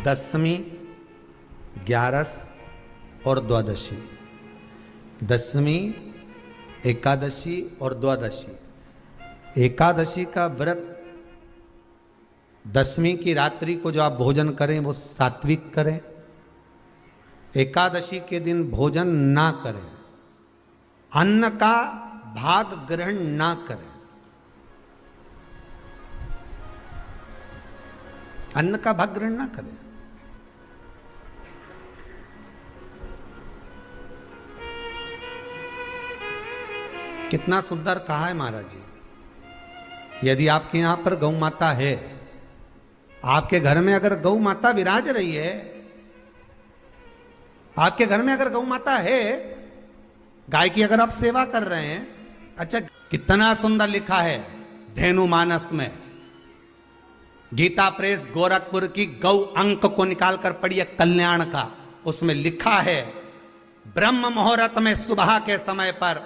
दशमी, ग्यारस और द्वादशी। दशमी, एकादशी और द्वादशी। एकादशी का व्रत, दशमी की रात्रि को जो आप भोजन करें वो सात्विक करें। एकादशी के दिन भोजन ना करें, अन्न का भाग ग्रहण ना करें। अन्न का भाग ग्रहण ना करें। कितना सुंदर कहा है महाराज जी। यदि आपके यहां पर गौ माता है, आपके घर में अगर गौ माता विराज रही है, आपके घर में अगर गौ माता है, गाय की अगर आप सेवा कर रहे हैं, अच्छा कितना सुंदर लिखा है धेनु मानस में। गीता प्रेस गोरखपुर की गौ अंक को निकालकर पढ़िए कल्याण का, उसमें लिखा है ब्रह्म मुहूर्त में सुबह के समय पर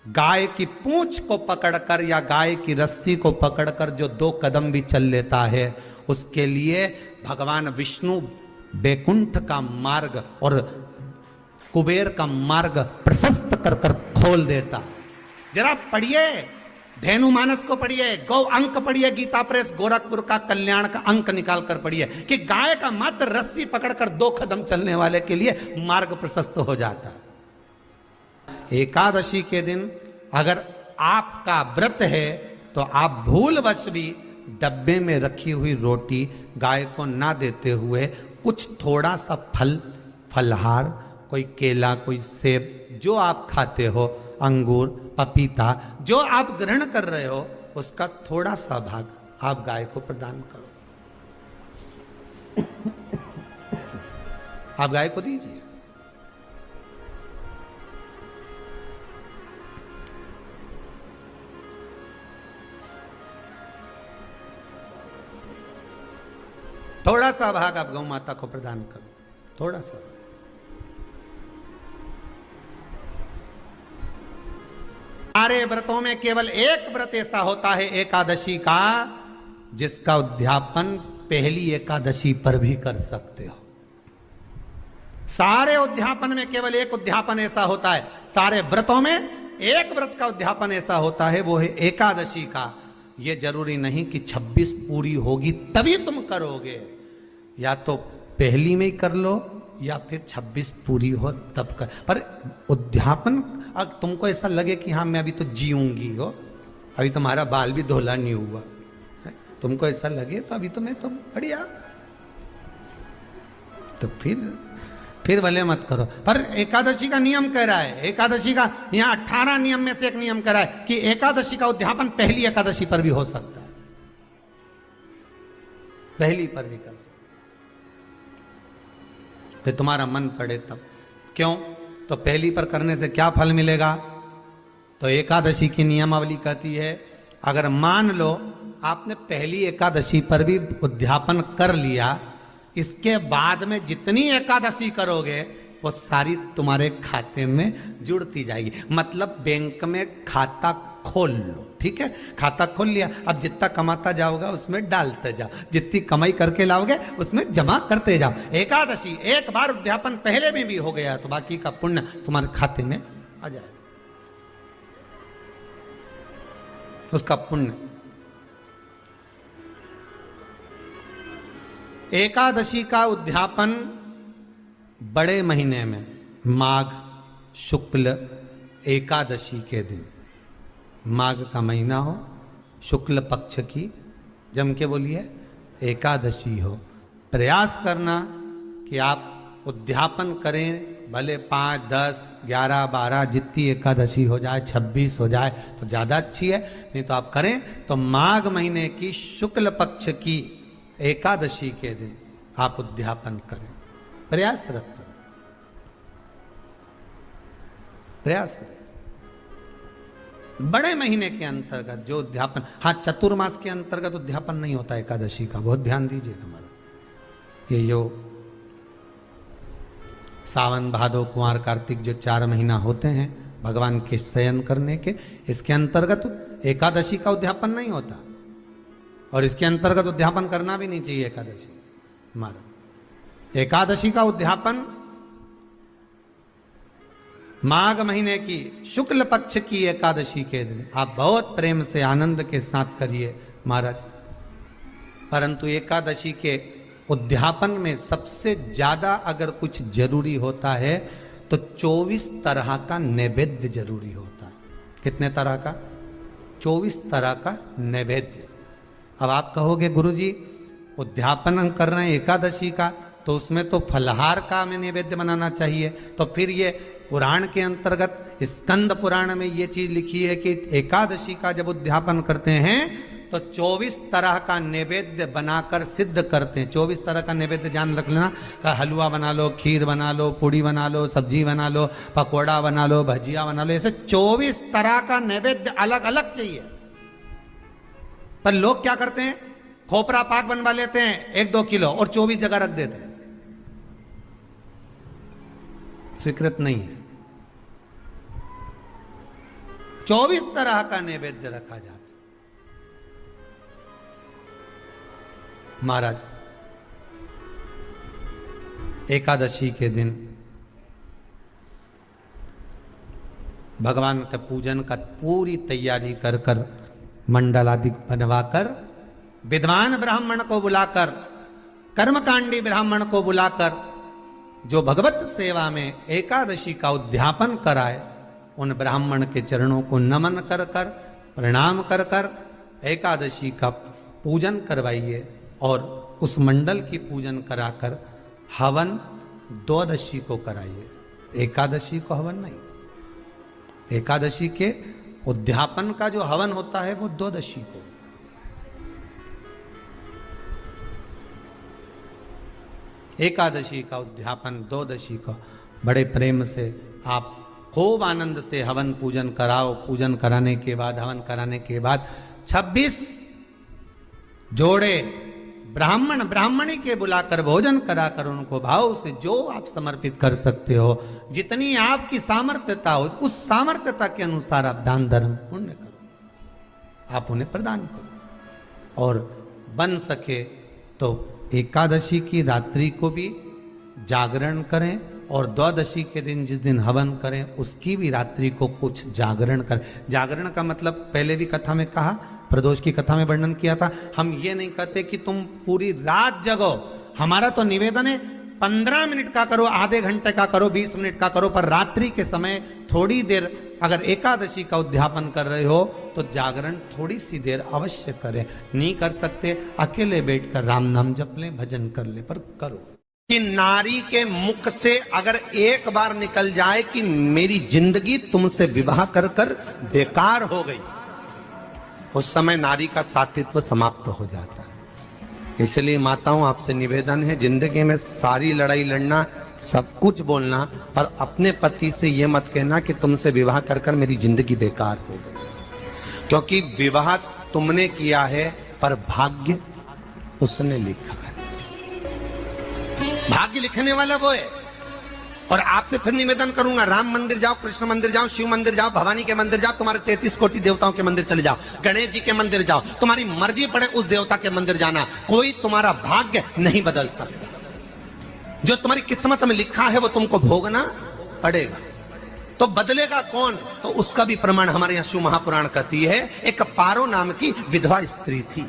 गाय की पूंछ को पकड़कर या गाय की रस्सी को पकड़कर जो 2 कदम भी चल लेता है, उसके लिए भगवान विष्णु बैकुंठ का मार्ग और कुबेर का मार्ग प्रशस्त कर कर खोल देता। जरा पढ़िए, धेनु मानस को पढ़िए, गौ अंक पढ़िए, गीता प्रेस गोरखपुर का कल्याण का अंक निकाल कर पढ़िए कि गाय का मात्र रस्सी पकड़कर 2 कदम चलने वाले के लिए मार्ग प्रशस्त हो जाता। एकादशी के दिन अगर आपका व्रत है तो आप भूलवश भी डब्बे में रखी हुई रोटी गाय को ना देते हुए कुछ थोड़ा सा फलहार, कोई केला, कोई सेब, जो आप खाते हो, अंगूर, पपीता, जो आप ग्रहण कर रहे हो, उसका थोड़ा सा भाग आप गाय को प्रदान करो। आप गाय को दीजिए। थोड़ा सा भाग आप गौ माता को प्रदान करो, थोड़ा सा। सारे व्रतों में केवल एक व्रत ऐसा होता है एकादशी का, जिसका उद्यापन पहली एकादशी पर भी कर सकते हो। सारे उद्यापन में केवल एक उद्यापन ऐसा होता है, सारे व्रतों में एक व्रत का उद्यापन ऐसा होता है, वो है एकादशी का। ये जरूरी नहीं कि 26 पूरी होगी तभी तुम करोगे, या तो पहली में ही कर लो या फिर 26 पूरी हो तब कर। पर उद्यापन, अगर तुमको ऐसा लगे कि हाँ मैं अभी तो जीऊंगी हो, अभी तुम्हारा बाल भी धोला नहीं हुआ, तुमको ऐसा लगे तो अभी तो मैं तो बढ़िया, तो फिर भले मत करो। पर एकादशी का नियम कह रहा है, एकादशी का यहाँ 18 नियम में से एक नियम कह रहा है कि एकादशी का उद्यापन पहली एकादशी पर भी हो सकता है, पहली पर भी कर सकता है, फिर तुम्हारा मन पड़े तब। क्यों? तो पहली पर करने से क्या फल मिलेगा? तो एकादशी की नियमावली कहती है, अगर मान लो आपने पहली एकादशी पर भी उद्यापन कर लिया, इसके बाद में जितनी एकादशी करोगे वो सारी तुम्हारे खाते में जुड़ती जाएगी। मतलब बैंक में खाता खोल लो, ठीक है, खाता खोल लिया, अब जितना कमाता जाओगा उसमें डालते जाओ, जितनी कमाई करके लाओगे उसमें जमा करते जाओ। एकादशी एक बार उद्यापन पहले में भी हो गया तो बाकी का पुण्य तुम्हारे खाते में आ जाएगा, उसका पुण्य। एकादशी का उद्यापन बड़े महीने में, माघ शुक्ल एकादशी के दिन, माघ का महीना हो, शुक्ल पक्ष की, जम के बोलिए, एकादशी हो, प्रयास करना कि आप उद्यापन करें, भले 5, 10, 11, 12 जितनी एकादशी हो जाए, 26 हो जाए तो ज़्यादा अच्छी है, नहीं तो आप करें तो माघ महीने की शुक्ल पक्ष की एकादशी के दिन आप उद्यापन करें, प्रयासरत करें, प्रयासरत। बड़े महीने के अंतर्गत जो उद्यापन, हाँ चतुर्मास के अंतर्गत उद्यापन नहीं होता एकादशी का, बहुत ध्यान दीजिए हमारा। ये जो सावन भादो कुंवर कार्तिक जो 4 महीना होते हैं भगवान के शयन करने के, इसके अंतर्गत एकादशी का उद्यापन नहीं होता, और इसके अंतर्गत उद्यापन करना भी नहीं चाहिए एकादशी। महाराज एकादशी का उद्यापन माघ महीने की शुक्ल पक्ष की एकादशी के दिन आप बहुत प्रेम से आनंद के साथ करिए महाराज। परंतु एकादशी के उद्यापन में सबसे ज्यादा अगर कुछ जरूरी होता है तो 24 तरह का नैवेद्य जरूरी होता है। कितने तरह का? 24 तरह का नैवेद्य। अब आप कहोगे गुरुजी उद्यापन हम कर रहे हैं एकादशी का, तो उसमें तो फलहार का हमें नैवेद्य बनाना चाहिए। तो फिर ये पुराण के अंतर्गत स्कंद पुराण में ये चीज लिखी है कि एकादशी का जब उद्यापन करते हैं तो 24 तरह का नैवेद्य बनाकर सिद्ध करते हैं। 24 तरह का नैवेद्य जान रख लेना का हलवा बना लो, खीर बना लो, पूड़ी बना लो, सब्जी बना लो, पकोड़ा बना लो, भजिया बना लो, ऐसे 24 तरह का नैवेद्य अलग अलग चाहिए। पर लोग क्या करते हैं, खोपरा पाक बनवा लेते हैं 1-2 किलो और 24 जगह रख देते हैं। स्वीकृत नहीं है। 24 तरह का नैवेद्य रखा जाता है। महाराज एकादशी के दिन भगवान के पूजन का पूरी तैयारी कर कर मंडल आदि बनवाकर विद्वान ब्राह्मण को बुलाकर, कर्मकांडी ब्राह्मण को बुलाकर जो भगवत सेवा में एकादशी का उद्यापन कराए, उन ब्राह्मण के चरणों को नमन कर कर, प्रणाम कर कर एकादशी का पूजन करवाइए और उस मंडल की पूजन कराकर हवन द्वादशी को कराइए। एकादशी को हवन नहीं। एकादशी के उद्यापन का जो हवन होता है वो द्वादशी को। एकादशी का उद्यापन द्वादशी को बड़े प्रेम से आप खूब आनंद से हवन पूजन कराओ। पूजन कराने के बाद, हवन कराने के बाद 26 जोड़े ब्राह्मण ब्राह्मणी के बुलाकर भोजन कराकर उनको भाव से जो आप समर्पित कर सकते हो, जितनी आपकी सामर्थ्यता हो, उस सामर्थ्यता के अनुसार आप दान धर्म पुण्य करो, आप उन्हें प्रदान करो। और बन सके तो एकादशी की रात्रि को भी जागरण करें और द्वादशी के दिन जिस दिन हवन करें उसकी भी रात्रि को कुछ जागरण करें। जागरण का मतलब पहले भी कथा में कहा, प्रदोष की कथा में वर्णन किया था। हम ये नहीं कहते कि तुम पूरी रात जगो। हमारा तो निवेदन है 15 मिनट का करो, आधे घंटे का करो, 20 मिनट का करो, पर रात्रि के समय थोड़ी देर अगर एकादशी का उद्यापन कर रहे हो तो जागरण थोड़ी सी देर अवश्य करें। नहीं कर सकते अकेले बैठकर राम नाम जप लें, भजन कर ले, पर करो। कि नारी के मुख से अगर एक बार निकल जाए कि मेरी जिंदगी तुमसे विवाह कर कर बेकार हो गई, उस समय नारी का साथित्व समाप्त हो जाता है। इसलिए माताओं आपसे निवेदन है, जिंदगी में सारी लड़ाई लड़ना, सब कुछ बोलना, पर अपने पति से यह मत कहना कि तुमसे विवाह कर कर मेरी जिंदगी बेकार हो गई। क्योंकि विवाह तुमने किया है पर भाग्य उसने लिखा है। भाग्य लिखने वाला वो है। और आपसे फिर निवेदन करूंगा, राम मंदिर जाओ, कृष्ण मंदिर जाओ, शिव मंदिर जाओ, भवानी के मंदिर जाओ, तुम्हारे 33 कोटि देवताओं के मंदिर चले जाओ, गणेश जी के मंदिर जाओ, तुम्हारी मर्जी पड़े उस देवता के मंदिर जाना, कोई तुम्हारा भाग्य नहीं बदल सकता। जो तुम्हारी किस्मत में लिखा है वो तुमको भोगना पड़ेगा। तो बदलेगा कौन? तो उसका भी प्रमाण हमारे यहां शिव महापुराण कहती है। एक पारो नाम की विधवा स्त्री थी।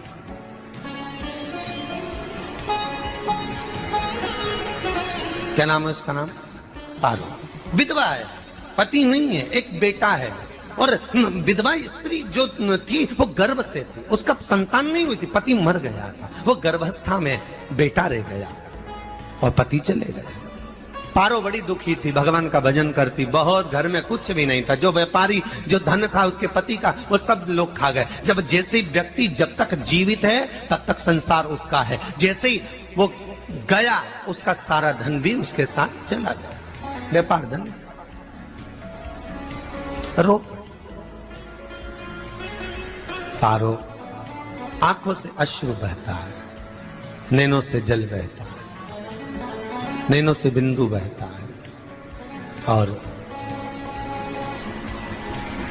क्या नाम है उसका? नाम पारो। विधवा है, पति नहीं है, एक बेटा है। और विधवा स्त्री जो थी वो गर्भ से थी, उसका संतान नहीं हुई थी, पति मर गया था, वो गर्भावस्था में बेटा रह गया और पति चले गए। पारो बड़ी दुखी थी, भगवान का भजन करती बहुत, घर में कुछ भी नहीं था। जो व्यापारी, जो धन था उसके पति का, वो सब लोग खा गए। जब जैसे व्यक्ति जब तक जीवित है तब तक संसार उसका है, जैसे ही वो गया उसका सारा धन भी उसके साथ चला गया। व्यापार धन रो। पारो आंखों से अश्रु बहता है, नैनों से जल बहता है, नैनों से बिंदु बहता है। और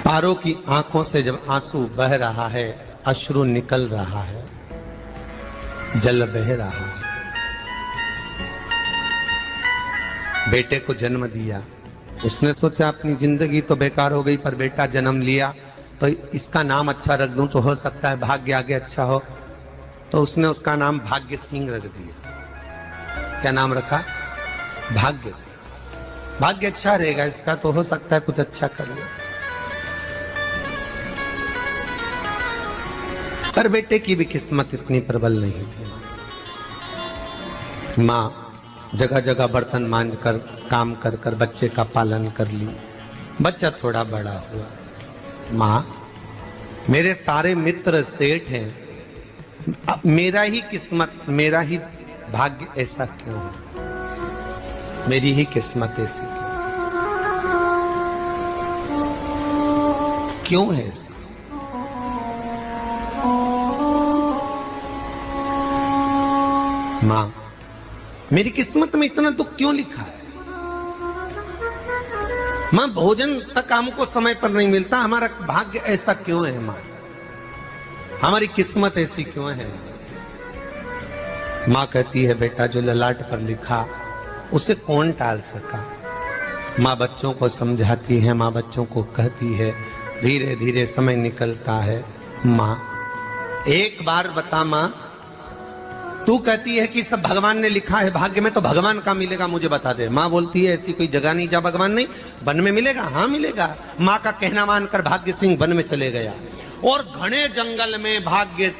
पारो की आंखों से जब आंसू बह रहा है, अश्रु निकल रहा है, जल बह रहा है, बेटे को जन्म दिया। उसने सोचा अपनी जिंदगी तो बेकार हो गई, पर बेटा जन्म लिया तो इसका नाम अच्छा रख दूं तो हो सकता है भाग्य आगे अच्छा हो। तो उसने उसका नाम भाग्य सिंह रख दिया। क्या नाम रखा? भाग्य सिंह। भाग्य अच्छा रहेगा इसका, तो हो सकता है कुछ अच्छा कर ले। पर बेटे की भी किस्मत इतनी प्रबल नहीं थी। माँ जगह जगह बर्तन मांझ कर काम कर कर बच्चे का पालन कर ली। बच्चा थोड़ा बड़ा हुआ। माँ मेरे सारे मित्र सेठ हैं, अब मेरा ही किस्मत, मेरा ही भाग्य ऐसा क्यों है? मेरी ही किस्मत ऐसी क्यों है ऐसा? माँ मेरी किस्मत में इतना दुख क्यों लिखा है? माँ भोजन तक हमको समय पर नहीं मिलता, हमारा भाग्य ऐसा क्यों है? माँ हमारी किस्मत ऐसी क्यों है? माँ कहती है बेटा जो ललाट पर लिखा उसे कौन टाल सका। माँ बच्चों को समझाती है, माँ बच्चों को कहती है, धीरे धीरे समय निकलता है। माँ एक बार बता माँ, तू कहती है कि सब भगवान ने लिखा है भाग्य में, तो भगवान का मिलेगा मुझे बता दे। माँ बोलती है ऐसी कोई जगह नहीं जहाँ भगवान नहीं। वन में मिलेगा? हाँ मिलेगा। माँ का कहना मानकर भाग्य सिंह वन में चले गया और घने जंगल में भाग्य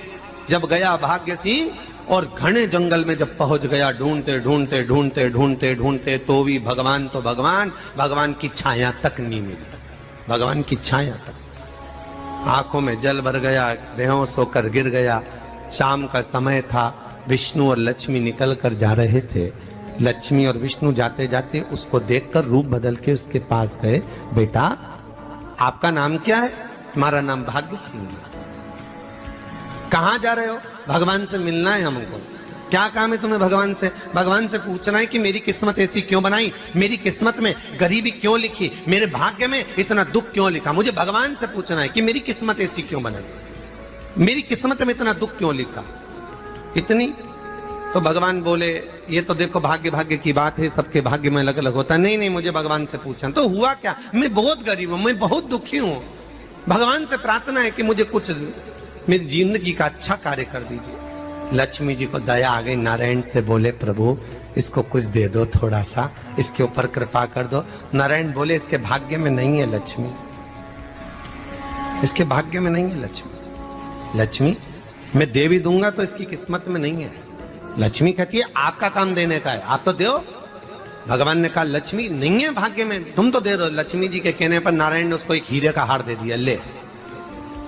जब गया भाग्य सिंह, और घने जंगल में जब पहुंच गया, ढूंढते ढूंढते ढूंढते ढूंढते ढूंढते तो भी भगवान तो भगवान, भगवान की छाया तक नहीं मिली। भगवान की छाया तक। आंखों में जल भर गया, बेहोश होकर गिर गया। शाम का समय था, विष्णु और लक्ष्मी निकल कर जा रहे थे। लक्ष्मी और विष्णु जाते जाते उसको देखकर रूप बदल के उसके पास गए। बेटा आपका नाम क्या है? हमारा नाम भाग्य सिंह है। कहाँ जा रहे हो? भगवान से मिलना है हमको। क्या काम है तुम्हें भगवान से? भगवान से पूछना है कि मेरी किस्मत ऐसी क्यों बनाई, मेरी किस्मत में गरीबी क्यों लिखी, मेरे भाग्य में इतना दुख क्यों लिखा। मुझे भगवान से पूछना है कि मेरी किस्मत ऐसी क्यों बनाई, मेरी किस्मत में इतना दुख क्यों लिखा। इतनी तो भगवान बोले ये तो देखो भाग्य भाग्य की बात है, सबके भाग्य में अलग अलग होता है। नहीं नहीं मुझे भगवान से पूछना। तो हुआ क्या? मैं बहुत गरीब हूं, मैं बहुत दुखी हूं। भगवान से प्रार्थना है कि मुझे कुछ मेरी जिंदगी का अच्छा कार्य कर दीजिए। लक्ष्मी जी को दया आ गई, नारायण से बोले प्रभु इसको कुछ दे दो, थोड़ा सा इसके ऊपर कृपा कर दो। नारायण बोले इसके भाग्य में नहीं है लक्ष्मी, इसके भाग्य में नहीं है लक्ष्मी। लक्ष्मी मैं दे भी दूंगा तो इसकी किस्मत में नहीं है। लक्ष्मी कहती है आपका काम देने का है, आप तो दो। भगवान ने कहा लक्ष्मी नहीं है भाग्य में, तुम तो दे दो। लक्ष्मी जी के कहने पर नारायण ने उसको एक हीरे का हार दे दिया। ले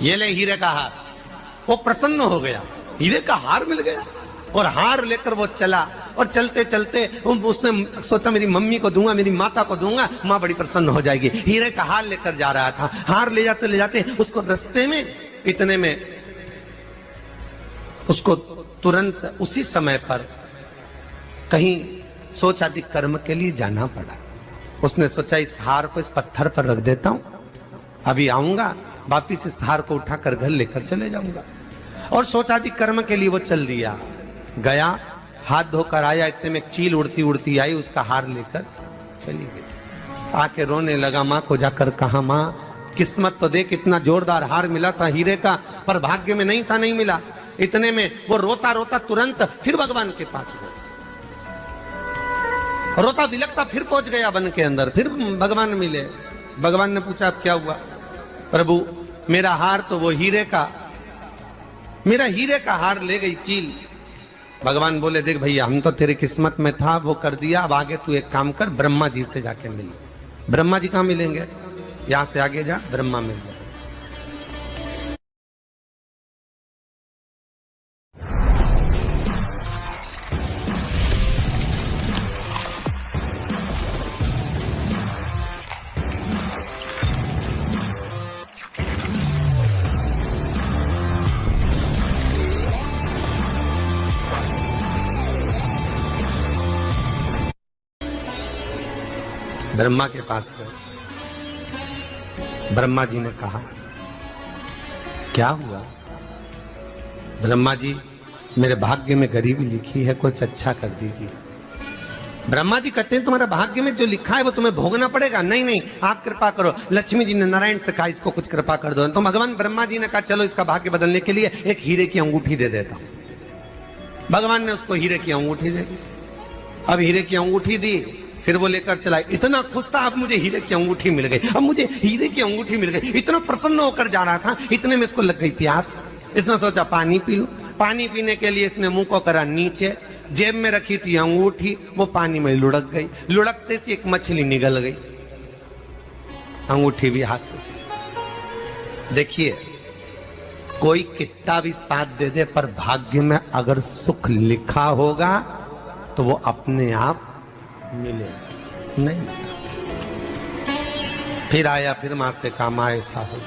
ये ले हीरे का हार। वो प्रसन्न हो गया, हीरे का हार मिल गया। और हार लेकर वो चला, और चलते चलते उसने सोचा मेरी मम्मी को दूंगा, मेरी माता को दूंगा, माँ बड़ी प्रसन्न हो जाएगी। हीरे का हार लेकर जा रहा था। हार ले जाते उसको रास्ते में इतने में उसको तुरंत उसी समय पर कहीं सोचाधिक कर्म के लिए जाना पड़ा। उसने सोचा इस हार को इस पत्थर पर रख देता हूं, अभी आऊंगा वापिस इस हार को उठाकर घर लेकर चले जाऊंगा। और सोचाधिक कर्म के लिए वो चल दिया। गया, हाथ धोकर आया, इतने में चील उड़ती उड़ती आई, उसका हार लेकर चली गई। आके रोने लगा। माँ को जाकर कहा माँ किस्मत तो देख, इतना जोरदार हार मिला था हीरे का, पर भाग्य में नहीं था, नहीं मिला। इतने में वो रोता रोता तुरंत फिर भगवान के पास गया। रोता बिलखता फिर पहुंच गया वन के अंदर, फिर भगवान मिले। भगवान ने पूछा अब क्या हुआ? प्रभु मेरा हार तो वो हीरे का, मेरा हीरे का हार ले गई चील। भगवान बोले देख भैया हम तो तेरी किस्मत में था, वो कर दिया, अब आगे तू एक काम कर, ब्रह्मा जी से जाके मिल। ब्रह्मा जी कहाँ मिलेंगे? यहां से आगे जा, ब्रह्मा मिल जाए। ब्रह्मा के पास गए। ब्रह्मा जी ने कहा क्या हुआ? ब्रह्मा जी मेरे भाग्य में गरीबी लिखी है, कुछ अच्छा कर दीजिए। ब्रह्मा जी कहते हैं तुम्हारा भाग्य में जो लिखा है वो तुम्हें भोगना पड़ेगा। नहीं नहीं, आप कृपा करो। लक्ष्मी जी ने नारायण से कहा इसको कुछ कृपा कर दो। तो भगवान ब्रह्मा जी ने कहा चलो इसका भाग्य बदलने के लिए एक हीरे की अंगूठी दे देता हूं। भगवान ने उसको हीरे की अंगूठी दे दी। अब हीरे की अंगूठी दी, फिर वो लेकर चला। इतना खुश था, अब मुझे हीरे की अंगूठी मिल गई, अब मुझे हीरे की अंगूठी मिल गई। इतना प्रसन्न होकर जा रहा था, इतने में इसको लग गई प्यास। इसने सोचा पानी पी लूं। पानी पीने के लिए इसने मुंह को करा नीचे, जेब में रखी थी अंगूठी, वो पानी में लुढ़क गई। लुढ़कते से एक मछली निगल गई, अंगूठी भी हाथ से। देखिए, कोई कितना भी साथ दे दे, पर भाग्य में अगर सुख लिखा होगा तो वो अपने आप मिलेगा नहीं। फिर आया, फिर मां से कहा मां ऐसा हो।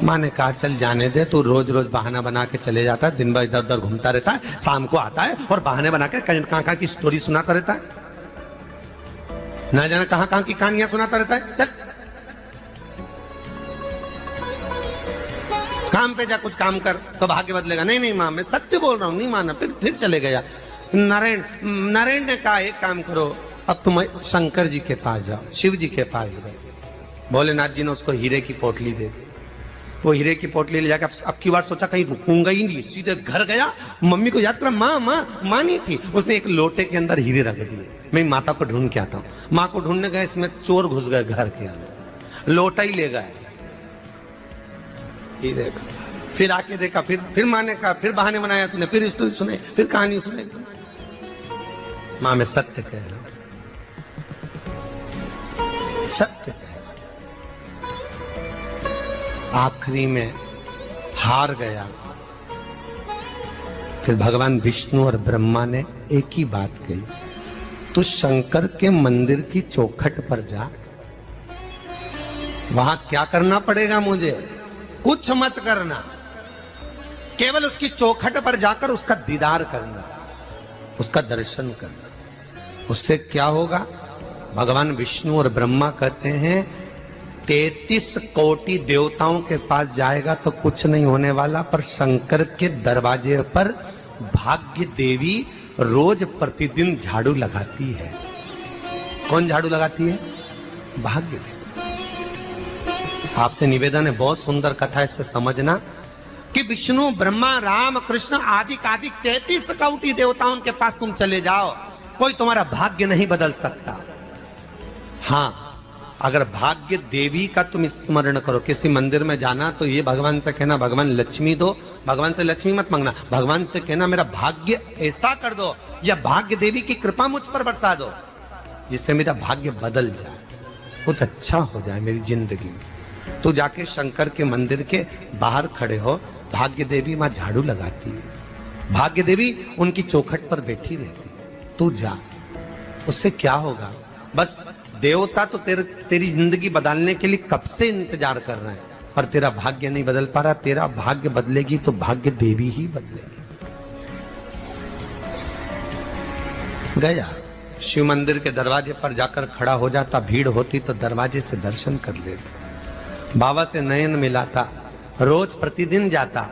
मां ने कहा चल जाने दे, तू रोज रोज बहाना बना के चले जाता है, दिन भर इधर उधर घूमता रहता है, शाम को आता है और बहाने बना के कहां की स्टोरी सुनाता रहता है, ना जाने कहां की कहानियां सुनाता रहता है। चल काम पे जा, कुछ काम कर तो भाग्य बदलेगा। नहीं नहीं मां, मैं सत्य बोल रहा हूं। नहीं माना, फिर चले गया। नारायण ने कहा एक काम करो, अब तुम शंकर जी के पास जाओ। शिव जी के पास गए। भोलेनाथ जी ने उसको हीरे की पोटली दे दी। वो हीरे की पोटली ले जाकर अब की बार सोचा कहीं रुकूंगा ही नहीं, सीधे घर गया। मम्मी को याद करा, माँ नहीं थी। उसने एक लोटे के अंदर हीरे रख दिए। मैं माता को ढूंढ के आता हूँ। माँ को ढूंढने गए, इसमें चोर घुस गए घर के अंदर, लोटा ही ले गए हीरे का। फिर आके देखा, फिर माँ ने कहा, फिर बहाने बनाया तूने, फिर स्टोरी सुने, फिर कहानी सुने। माँ मैं सत्य कह रहा हूं, सत्य कह रहा हूं। आखिरी में हार गया। फिर भगवान विष्णु और ब्रह्मा ने एक ही बात कही, तू शंकर के मंदिर की चौखट पर जा। वहां क्या करना पड़ेगा मुझे? कुछ मत करना, केवल उसकी चौखट पर जाकर उसका दीदार करना, उसका दर्शन करना। उससे क्या होगा? भगवान विष्णु और ब्रह्मा कहते हैं 33 कोटि देवताओं के पास जाएगा तो कुछ नहीं होने वाला, पर शंकर के दरवाजे पर भाग्य देवी रोज प्रतिदिन झाड़ू लगाती है। कौन झाड़ू लगाती है? भाग्य देवी। आपसे निवेदन है, बहुत सुंदर कथा है, इससे समझना कि विष्णु ब्रह्मा राम कृष्ण आदि 33 कोटि देवताओं के पास तुम चले जाओ, कोई तुम्हारा भाग्य नहीं बदल सकता। हाँ, अगर भाग्य देवी का तुम स्मरण करो, किसी मंदिर में जाना तो ये भगवान से कहना भगवान लक्ष्मी दो। भगवान से लक्ष्मी मत मांगना, भगवान से कहना मेरा भाग्य ऐसा कर दो, या भाग्य देवी की कृपा मुझ पर बरसा दो जिससे मेरा भाग्य बदल जाए, कुछ अच्छा हो जाए मेरी जिंदगी में। तो जाके शंकर के मंदिर के बाहर खड़े हो, भाग्य देवी मां झाड़ू लगाती है, भाग्य देवी उनकी चौखट पर बैठी रहती है। तू जा, उससे क्या होगा? बस देवता तो तेरी जिंदगी बदलने के लिए कब से इंतजार कर रहे हैं, पर तेरा भाग्य नहीं बदल पा रहा। तेरा भाग्य बदलेगी तो भाग्य देवी ही बदलेगी। गया, शिव मंदिर के दरवाजे पर जाकर खड़ा हो जाता, भीड़ होती तो दरवाजे से दर्शन कर लेता, बाबा से नयन मिलाता, रोज प्रतिदिन जाता।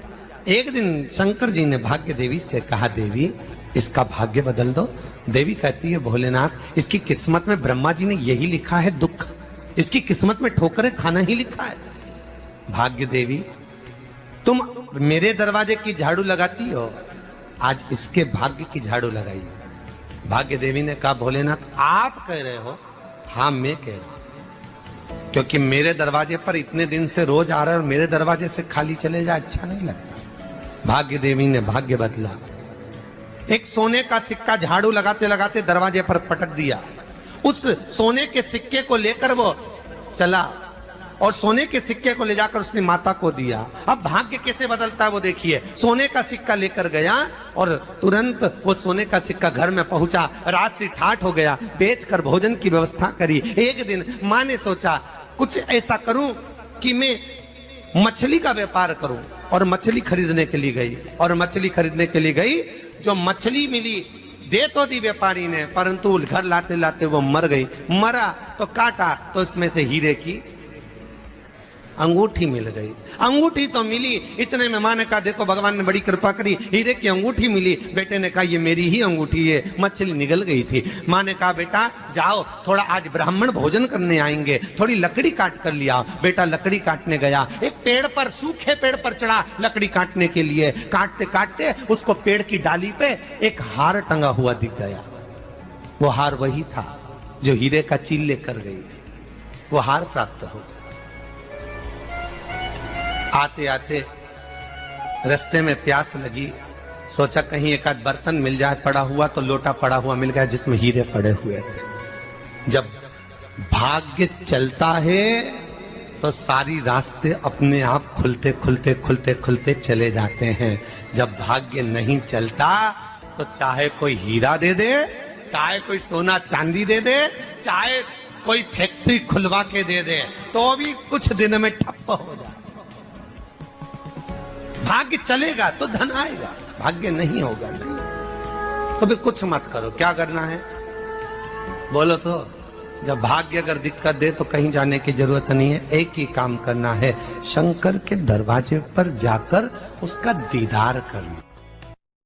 एक दिन शंकर जी ने भाग्य देवी से कहा, देवी इसका भाग्य बदल दो। देवी कहती है, भोलेनाथ इसकी किस्मत में ब्रह्मा जी ने यही लिखा है दुख, इसकी किस्मत में ठोकरें खाना ही लिखा है। भाग्य देवी तुम मेरे दरवाजे की झाड़ू लगाती हो, आज इसके भाग्य की झाड़ू लगाई। भाग्य देवी ने कहा, भोलेनाथ आप कह रहे हो? हाँ मैं कह रहा हूं, क्योंकि मेरे दरवाजे पर इतने दिन से रोज आ रहा है और मेरे दरवाजे से खाली चले जाए अच्छा नहीं लगता। भाग्य देवी ने भाग्य बदला। एक सोने का सिक्का झाड़ू लगाते लगाते दरवाजे पर पटक दिया। उस सोने के सिक्के को लेकर वो चला और सोने के सिक्के को ले जाकर उसने माता को दिया। अब भाग्य कैसे बदलता है वो देखिए। सोने का सिक्का लेकर गया और तुरंत वो सोने का सिक्का घर में पहुंचा। रात से ठाठ हो गया, बेचकर भोजन की व्यवस्था करी। एक दिन मां ने सोचा कुछ ऐसा करूं कि मैं मछली का व्यापार करूं, और मछली खरीदने के लिए गई। और मछली खरीदने के लिए गई, जो मछली मिली दे तो दी व्यापारी ने, परंतु घर लाते लाते वो मर गई। मरा तो काटा तो इसमें से हीरे की अंगूठी मिल गई। अंगूठी तो मिली, इतने में माँ ने कहा देखो भगवान ने बड़ी कृपा करी, हीरे की अंगूठी मिली। बेटे ने कहा ये मेरी ही अंगूठी है। मछली निगल गई थी। माँ ने कहा बेटा जाओ, थोड़ा आज ब्राह्मण भोजन करने आएंगे, थोड़ी लकड़ी काट कर लिया। बेटा लकड़ी काटने गया, एक पेड़ पर, सूखे पेड़ पर चढ़ा लकड़ी काटने के लिए। काटते काटते उसको पेड़ की डाली पे एक हार टंगा हुआ दिख गया। वो हार वही था जो हीरे का चील लेकर गई थी। वो हार प्राप्त हो गया। आते आते रास्ते में प्यास लगी, सोचा कहीं एक आध बर्तन मिल जाए, पड़ा हुआ तो लोटा पड़ा हुआ मिल गया जिसमें हीरे पड़े हुए थे। जब भाग्य चलता है तो सारी रास्ते अपने आप खुलते खुलते खुलते खुलते चले जाते हैं। जब भाग्य नहीं चलता तो चाहे कोई हीरा दे दे, चाहे कोई सोना चांदी दे दे, चाहे कोई फैक्ट्री खुलवा के दे दे, तो भी कुछ दिन में ठप्प हो जाए। भाग्य चलेगा तो धन आएगा, भाग्य नहीं होगा नहीं। तो भी कुछ मत करो, क्या करना है बोलो तो। जब भाग्य अगर दिक्कत दे तो कहीं जाने की जरूरत नहीं है, एक ही काम करना है, शंकर के दरवाजे पर जाकर उसका दीदार करना।